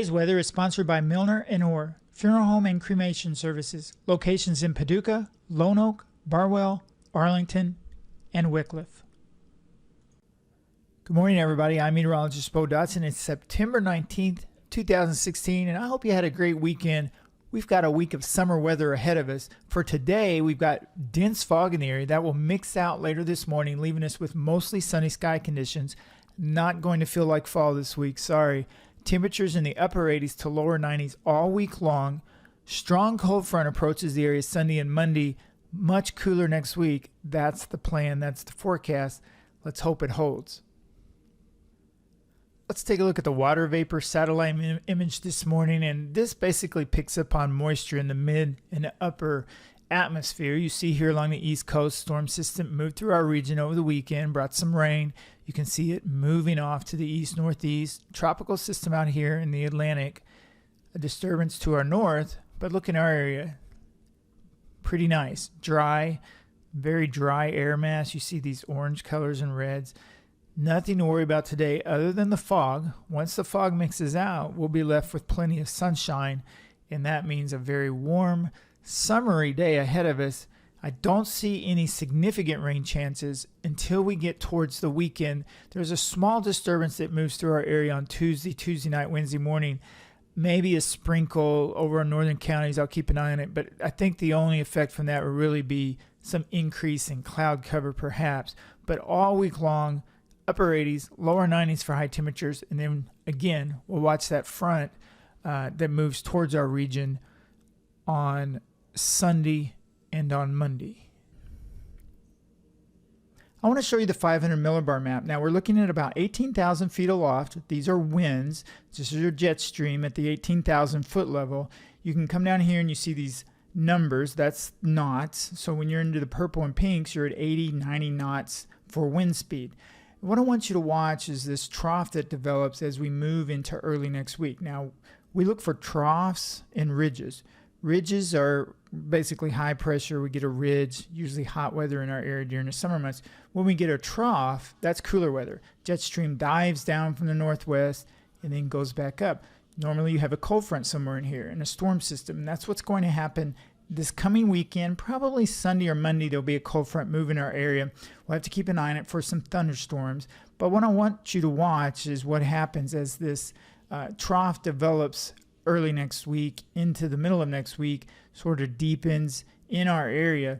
Today's weather is sponsored by Milner & Orr, funeral home and cremation services. Locations in Paducah, Lone Oak, Barwell, Arlington, and Wickliffe. Good morning, everybody. I'm meteorologist Bo Dotson. It's September 19th, 2016, and I hope you had a great weekend. We've got a week of summer weather ahead of us. For today, we've got dense fog in the area that will mix out later this morning, leaving us with mostly sunny sky conditions. Not going to feel like fall this week, sorry. Temperatures in the upper 80s to lower 90s all week long. Strong cold front approaches the area Sunday and Monday. Much cooler next week. That's the plan. That's the forecast. Let's hope it holds. Let's take a look at the water vapor satellite image this morning, and this basically picks up on moisture in the mid and upper atmosphere. You see here along the East Coast, storm system moved through our region over the weekend, brought some rain. You can see it moving off to the east-northeast. Tropical system out here in the Atlantic. A disturbance to our north, but look in our area. Pretty nice. Dry, very dry air mass. You see these orange colors and reds. Nothing to worry about today other than the fog. Once the fog mixes out, we'll be left with plenty of sunshine, and that means a very warm, summery day ahead of us. I don't see any significant rain chances until we get towards the weekend. There's a small disturbance that moves through our area on Tuesday night, Wednesday morning. Maybe a sprinkle over in northern counties. I'll keep an eye on it. But I think the only effect from that will really be some increase in cloud cover perhaps. But all week long, upper 80s, lower 90s for high temperatures. And then again, we'll watch that front that moves towards our region on Sunday and on Monday. I want to show you the 500 millibar map. Now we're looking at about 18,000 feet aloft. These are winds. This is your jet stream at the 18,000 foot level. You can come down here and you see these numbers. That's knots. So when you're into the purple and pinks, you're at 80, 90 knots for wind speed. What I want you to watch is this trough that develops as we move into early next week. Now we look for troughs and ridges. Ridges are basically high pressure. We get a ridge, usually hot weather in our area during the summer months. When we get a trough, that's cooler weather. Jet stream dives down from the northwest and then goes back up. Normally you have a cold front somewhere in here and a storm system, and that's what's going to happen this coming weekend. Probably Sunday or Monday there'll be a cold front move in our area. We'll have to keep an eye on it for some thunderstorms. But what I want you to watch is what happens as this trough develops early next week into the middle of next week, sort of deepens in our area.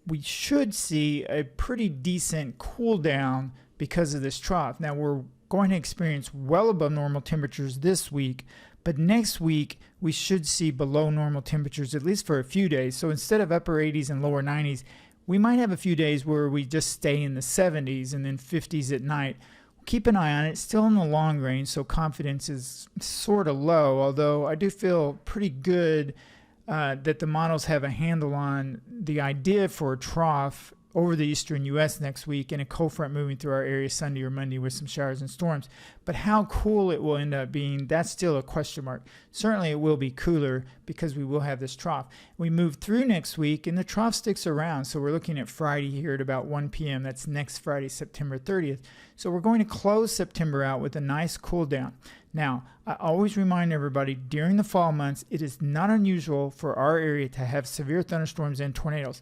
We should see a pretty decent cool down because of this trough. Now we're going to experience well above normal temperatures this week, but next week we should see below normal temperatures at least for a few days. So instead of upper 80s and lower 90s, we might have a few days where we just stay in the 70s and then 50s at night. Keep an eye on it. Still in the long range, so confidence is sort of low, although I do feel pretty good that the models have a handle on the idea for a trough over the eastern U.S. next week and a cold front moving through our area Sunday or Monday with some showers and storms. But how cool it will end up being, that's still a question mark. Certainly it will be cooler because we will have this trough. We move through next week and the trough sticks around. So we're looking at Friday here at about 1 p.m. That's next Friday, September 30th. So we're going to close September out with a nice cool down. Now, I always remind everybody during the fall months, it is not unusual for our area to have severe thunderstorms and tornadoes.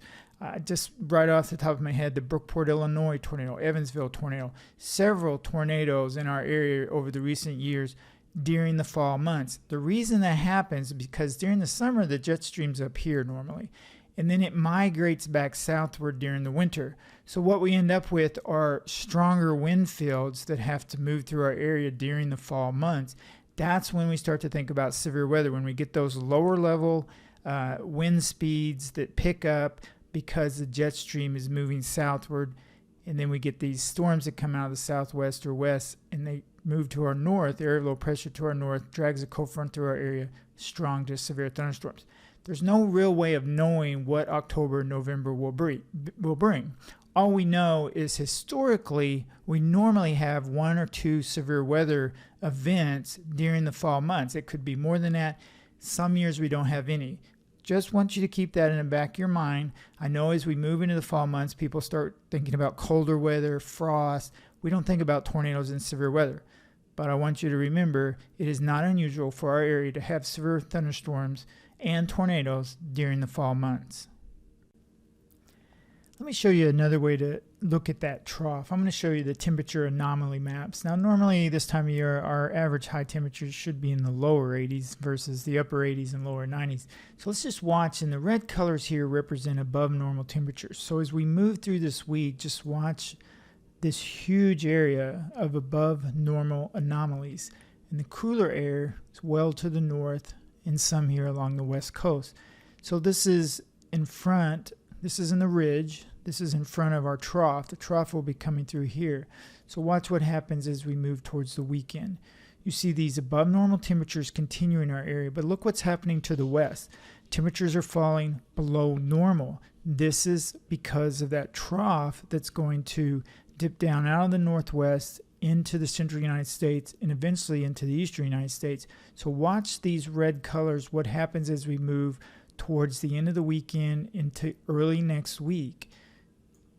Just right off the top of my head, the Brookport, Illinois tornado, Evansville tornado, several tornadoes in our area over the recent years during the fall months. The reason that happens is because during the summer, the jet stream's up here normally, and then it migrates back southward during the winter. So what we end up with are stronger wind fields that have to move through our area during the fall months. That's when we start to think about severe weather, when we get those lower level wind speeds that pick up because the jet stream is moving southward, and then we get these storms that come out of the southwest or west, and they move to our north. Area of low pressure to our north drags a cold front through our area, strong to severe thunderstorms. There's no real way of knowing what October and November will bring. All we know is historically we normally have 1 or 2 severe weather events during the fall months. It could be more than that. Some years we don't have any. Just want you to keep that in the back of your mind. I know as we move into the fall months, people start thinking about colder weather, frost. We don't think about tornadoes and severe weather. but I want you to remember it is not unusual for our area to have severe thunderstorms and tornadoes during the fall months. Let me show you another way to look at that trough. I'm going to show you the temperature anomaly maps. Now, normally this time of year, our average high temperatures should be in the lower 80s versus the upper 80s and lower 90s. So let's just watch, and the red colors here represent above normal temperatures. So as we move through this week, just watch this huge area of above normal anomalies. And the cooler air is well to the north and some here along the west coast. So this is in front. This is in the ridge. This is in front of our trough. The trough will be coming through here. So watch what happens as we move towards the weekend. You see these above normal temperatures continue in our area, but look what's happening to the west. Temperatures are falling below normal. This is because of that trough that's going to dip down out of the northwest into the central United States and eventually into the eastern United States. So watch these red colors, what happens as we move towards the end of the weekend into early next week.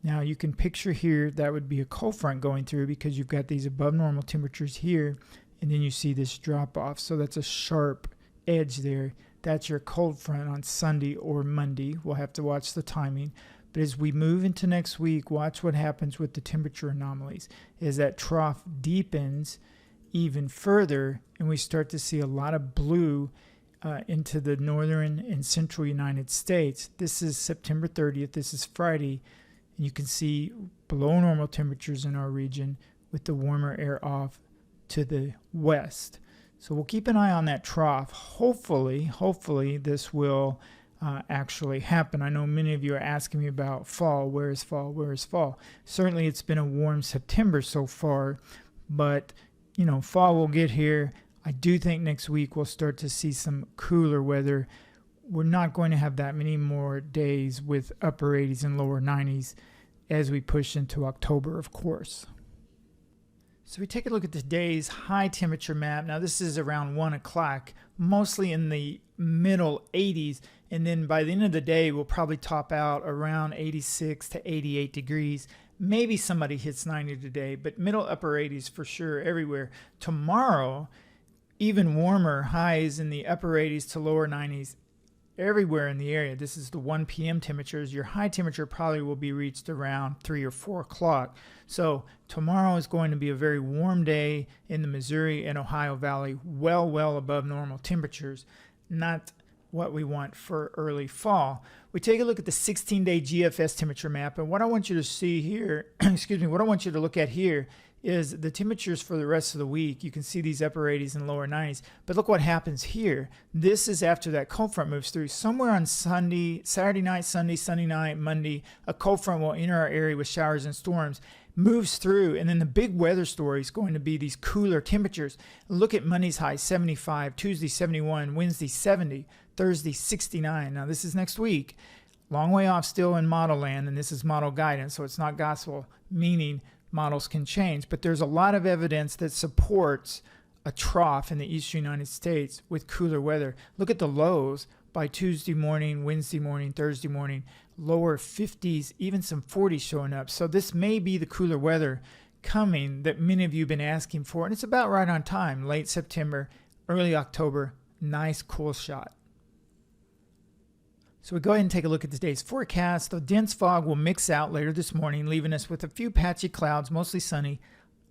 Now you can picture here that would be a cold front going through because you've got these above normal temperatures here, and then you see this drop off. So that's a sharp edge there. That's your cold front on Sunday or Monday. We'll have to watch the timing. But as we move into next week, watch what happens with the temperature anomalies. As that trough deepens even further and we start to see a lot of blue into the northern and central United States. This is September 30th. This is Friday. And you can see below normal temperatures in our region with the warmer air off to the west. So we'll keep an eye on that trough. Hopefully this will actually happen. I know many of you are asking me about fall. Where is fall? Where is fall? Certainly it's been a warm September so far, but fall will get here. I do think next week we'll start to see some cooler weather. We're not going to have that many more days with upper 80s and lower 90s as we push into October, of course. So we take a look at today's high temperature map. Now this is around 1 o'clock, mostly in the middle 80s. And then by the end of the day, we'll probably top out around 86 to 88 degrees. Maybe somebody hits 90 today, but middle upper 80s for sure everywhere. Tomorrow, even warmer highs in the upper 80s to lower 90s everywhere in the area. This is the 1 p.m. temperatures. Your high temperature probably will be reached around 3 or 4 o'clock. So tomorrow is going to be a very warm day in the Missouri and Ohio Valley, well above normal temperatures. Not what we want for early fall. We take a look at the 16-day GFS temperature map, and what I want you to see here, what I want you to look at here is the temperatures for the rest of the week. You can see these upper 80s and lower 90s, but look what happens here. This is after that cold front moves through. Somewhere on Saturday night, Sunday night, Monday, a cold front will enter our area with showers and storms, moves through, and then the big weather story is going to be these cooler temperatures. Look at Monday's high, 75, Tuesday 71, Wednesday 70, Thursday 69. Now this is next week. Long way off still in model land, and this is model guidance, so it's not gospel, meaning models can change. But there's a lot of evidence that supports a trough in the eastern United States with cooler weather. Look at the lows by Tuesday morning, Wednesday morning, Thursday morning, lower 50s, even some 40s showing up. So this may be the cooler weather coming that many of you have been asking for, and it's about right on time, late September, early October, nice cool shot. So we go ahead and take a look at today's forecast. The dense fog will mix out later this morning, leaving us with a few patchy clouds, mostly sunny.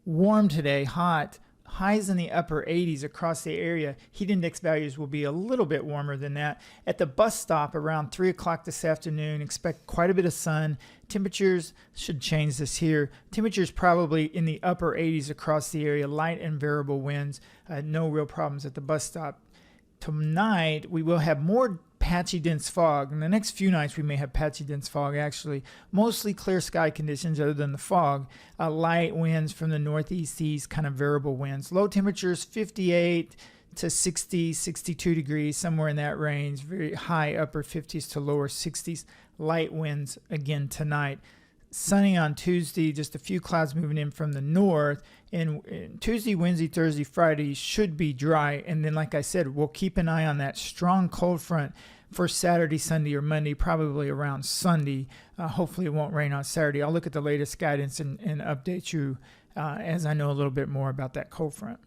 Warm today, hot. Highs in the upper 80s across the area. Heat index values will be a little bit warmer than that. At the bus stop around 3 o'clock this afternoon, expect quite a bit of sun. Temperatures should change this here. Temperatures probably in the upper 80s across the area. Light and variable winds. No real problems at the bus stop. Tonight, we will have more patchy dense fog. In the next few nights, we may have patchy dense fog, actually. Mostly clear sky conditions other than the fog. Light winds from the northeast, east, kind of variable winds. Low temperatures, 58 to 60, 62 degrees, somewhere in that range. Very high upper 50s to lower 60s. Light winds again tonight. Sunny on Tuesday, just a few clouds moving in from the north. And Tuesday, Wednesday, Thursday, Friday should be dry. And then, like I said, we'll keep an eye on that strong cold front for Saturday, Sunday, or Monday, probably around Sunday. Hopefully it won't rain on Saturday. I'll look at the latest guidance and update you as I know a little bit more about that cold front.